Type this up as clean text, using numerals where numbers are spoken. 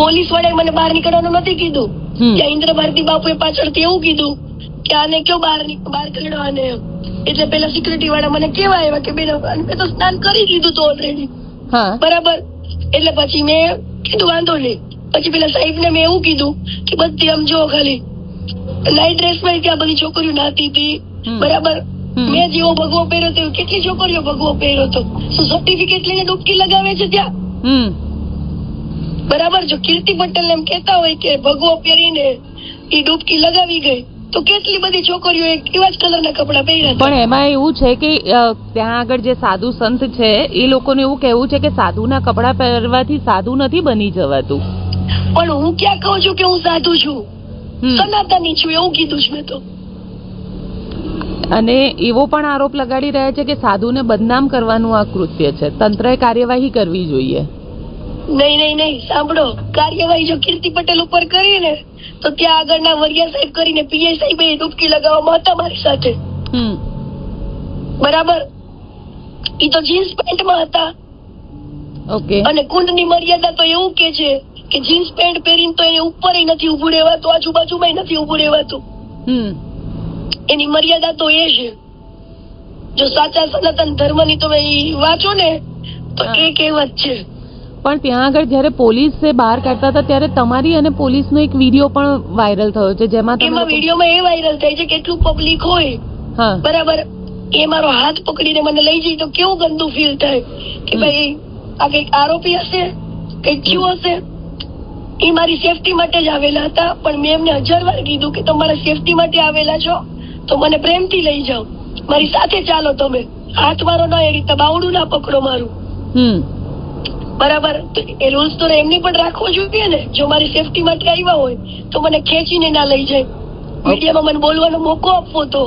Police વાળાએ મને બહાર નીકળવાનું નથી કીધું. ત્યાં ઇન્દ્ર ભારતી બાપુએ પાછળથી એવું કીધું કે આને કયો બહાર કાઢવાને. એટલે પેલા સિક્યુરિટી વાળા મને કેવા આવ્યા કે બેન મેં તો સ્નાન કરી લીધું તો ઓલરેડી, બરાબર. એટલે પછી મેં કીધું વાંધો નહીં. પછી પેલા સાહેબ ને મેં એવું કીધું કે બધી આમ જો ખાલી નાઇટ ડ્રેસ માં ત્યાં બધી છોકરીઓ નાતી હતી, બરાબર. મેં જેવો ભગવો પહેર્યો હતો કેટલી છોકરીઓ ભગવો પહેર્યો હતો. શું સર્ટિફિકેટ લઈને ડૂબકી લગાવે છે ત્યાં, બરાબર. જો કીર્તિ પટેલ એમ કેતા હોય કે ભગવો પહેરીને એ ડૂબકી લગાવી ગઈ તો કેટલી બધી છોકરીઓ એવા જ કલરના કપડા પહેર્યા. પણ એમાં એવું છે કે ત્યાં આગળ જે સાધુ સંત છે એ લોકોને એવું કહેવું છે કે સાધુના કપડા પહેરવાથી સાધુ નથી બની જવાતું. પણ હું ક્યાં કહું છું કે હું સાધુ છું, સનાતની છું એવું કીધું છે મેં તો. અને એવો પણ આરોપ લગાડી રહ્યા છે કે સાધુને બદનામ કરવાનું આ કૃત્ય છે, તંત્રએ કાર્યવાહી કરવી જોઈએ. નહીં, સાંભળો, કાર્યવાહી જો કીર્તિ પટેલ ઉપર કરી ને તો ત્યાં આગળના વરિયા સાહેબ કરીને પીઆઈ સાહેબ ડૂબકી લગાવવામાં હતા મારી સાથે, બરાબર. ઈ તો જીન્સ પેન્ટમાં હતા. ઓકે. અને કુંડની મર્યાદા તો એવું કે છે કે જીન્સ પેન્ટ પહેરીને તો એને ઉપર નથી ઉભું રહેવાતું, આજુબાજુમાં નથી ઉભું રહેવાતું. એની મર્યાદા તો એ છે. જો સાચા સનાતન ધર્મની તમે વાંચો ને તો એ કહેવત છે. પણ ત્યાં આગળ જયારે પોલીસે બહાર કાઢતા હતા ત્યારે તમારી અને પોલીસનો એક વિડીયો પણ વાયરલ થયો છે, જેમાં એમાં વિડીયોમાં એ વાયરલ થાય છે કે એટલું પબ્લિક હોય, બરાબર. એ મારો હાથ પકડીને મને લઈ જાય તો કેવું ગંદુ ફીલ થાય કે ભાઈ આ કઈક આરોપી હશે, કઈક થયું હશે. એ મારી સેફટી માટે જ આવેલા હતા, પણ મેં એમને 1000 વાર કીધું કે તમારા સેફટી માટે આવેલા છો તો મને પ્રેમથી લઈ જાઓ, મારી સાથે ચાલો. તમે હાથ મારો ના, એ રીતે બાવડું ના પકડો મારું, બરાબર. એ રૂલ્સ તો એમની પણ રાખવો જોઈએ ને. જો મારી સેફટી માટે આવ્યા હોય તો મને ખેંચીને ના લઈ જાય, મીડિયામાં મને બોલવાનો મોકો આપવો તો